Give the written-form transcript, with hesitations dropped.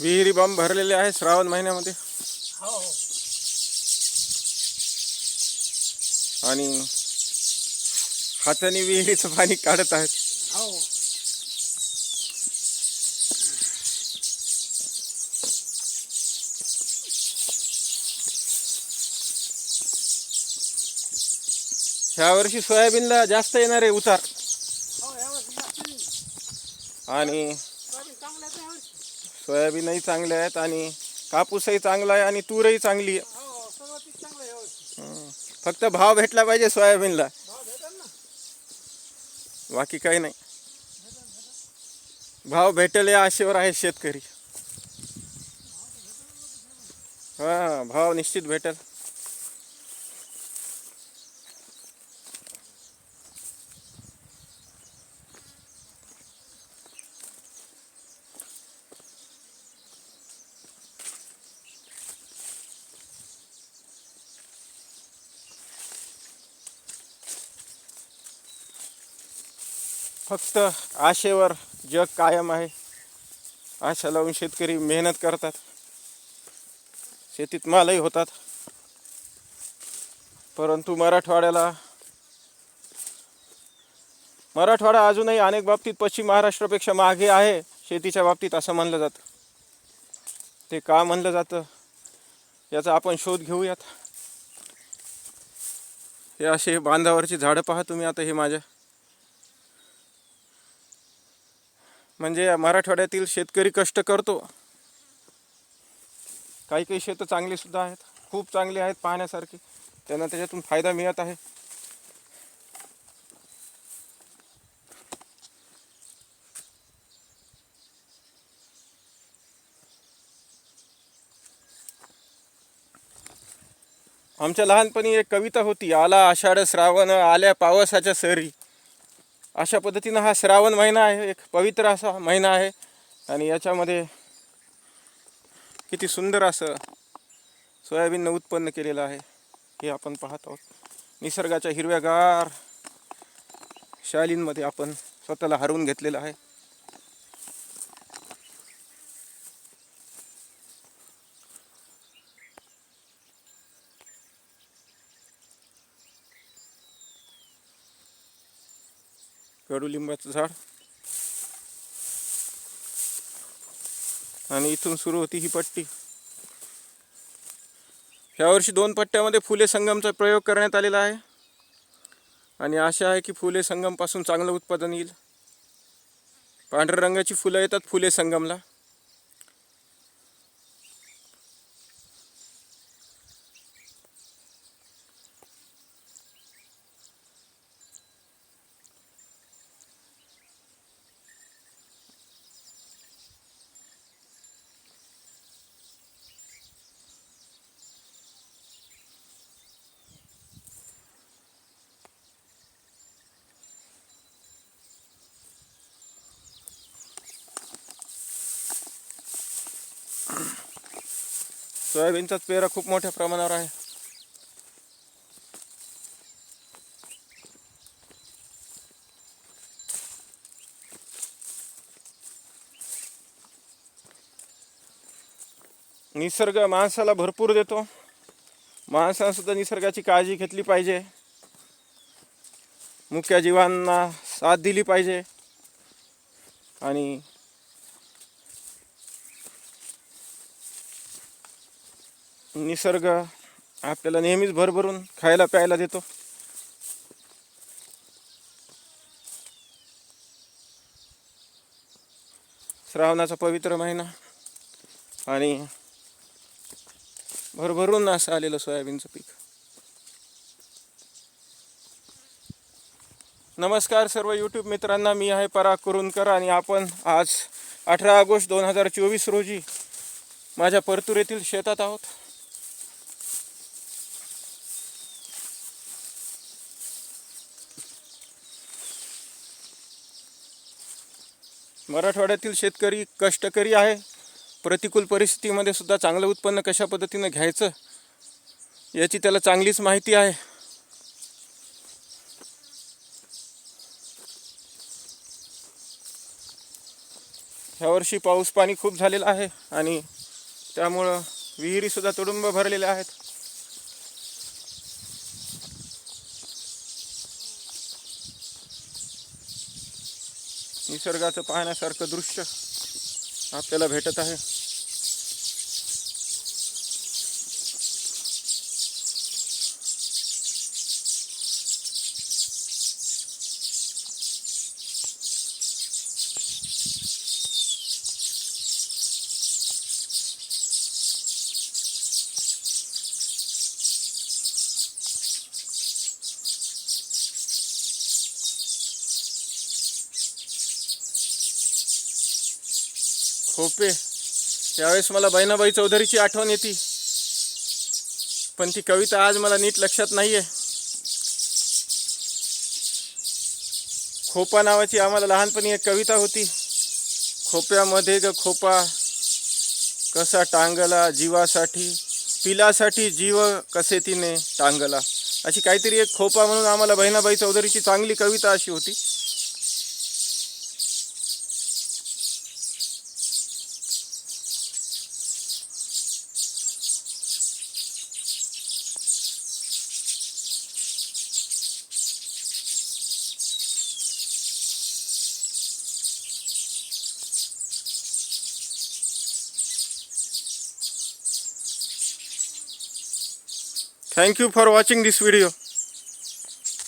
विहिरी बंब भरलेले आहे श्रावण महिन्यामध्ये. हो हो. आणि हाताने विहिरीचं पाणी काढत आहेत. हो. ह्या वर्षी सोयाबीनला जास्त येणार आहे उतार. हो यावर्षी जास्त नाही. आणि सोयाबीन चांगलं आहे यावर्षी. सोयाबीनही चांगले आहेत आणि कापूसही चांगला आहे आणि तूरही चांगली आहे. हो सगळं पीक चांगलं आहे यावर्षी. फक्त भाव भेटला पाहिजे सोयाबीनला, भाव भेटेल ना. बाकी काही नाही. भाव भेटेल या आशेवर आहे शेतकरी. हां, भाव निश्चित भेटेल. फक्त आशेवर जग कायम आहे. आशा लावून शेतकरी मेहनत करतात, शेतीत मालही होतात. परंतु मराठवाडा अजूनही अनेक बाबतीत पश्चिम महाराष्ट्रापेक्षा मागे आहे शेतीच्या बाबतीत, असं म्हणलं जातं. ते का म्हणलं जातं याचा आपण शोध घेऊयात. हे असे बांधावरची झाडं पहा तुम्ही. आता हे माझ्या म्हणजे मराठवाड्यातील शेतकरी कष्ट करतो. काही काही शेतं चांगली सुद्धा आहेत, खूप चांगली आहेत पाहण्यासारखी. त्यांना त्याच्यातून फायदा मिळत आहे. आमच्या लहानपणी एक कविता होती, आला आषाढ श्रावण आल्या पावसाच्या सरी. अशा पद्धतीनं हा श्रावण महिना आहे, एक पवित्र असा महिना आहे. आणि याच्यामध्ये किती सुंदर असं सोयाबीननं उत्पन्न केलेलं आहे हे आपण पाहत आहोत. निसर्गाच्या हिरव्यागार शालींमध्ये आपण स्वतःला हरवून घेतलेलं आहे. कडुलिंबाचं झाड आणि इथून सुरू होती ही पट्टी. यावर्षी 2 पट्ट्यामध्ये फुले संगमचा प्रयोग करण्यात आलेला आहे आणि आशा आहे की फुले संगमपासून चांगलं उत्पादन येईल. पांढऱ्या रंगाची फुलं येतात फुले संगमला. सोयाबीनचाच पेरा खूप मोठ्या प्रमाणावर आहे. निसर्ग माणसाला भरपूर देतो. माणसाने सुद्धा निसर्गाची काळजी घेतली पाहिजे. मुख्य जीवांना साथ दिली पाहिजे. आणि निसर्ग आपल्याला नेहमीच भरभरून खायला प्यायला देतो. श्रावणाचा पवित्र महिना आणि भरभरून असं आलेलं सोयाबीनचं पीक. नमस्कार सर्व यूट्यूब मित्रांना, मी आहे पराग कुरुंदकर आणि आपण आज 18 ऑगस्ट 2024 रोजी माझ्या परतूर येथील शेतात आहोत. मराठवाड्यातील शेतकरी कष्टकरी आहे. प्रतिकूल परिस्थितीमध्ये सुद्धा चांगलं उत्पन्न कशा पद्धतीनं घ्यायचं याची त्याला चांगलीच माहिती आहे. ह्यावर्षी पाऊस पाणी खूप झालेला आहे आणि त्यामुळं विहिरीसुद्धा तुडुंब भरलेल्या आहेत. निसर्गाचं पाहण्यासारखं दृश्य आपल्याला भेटत आहे. खोपे, यावेळेस मला बहिणाबाई चौधरीची आठवण येते, पण ती कविता आज मला नीट लक्षात नाहीये. खोपा नावाची आम्हाला लहानपणी एक कविता होती. खोप्यामध्ये ग खोपा कसा टांगला जीवासाठी, पिलासाठी जीव कसे तिने टांगला, अशी काहीतरी एक खोपा म्हणून आम्हाला बहिणाबाई चौधरीची चांगली कविता अशी होती. Thank you for watching this video.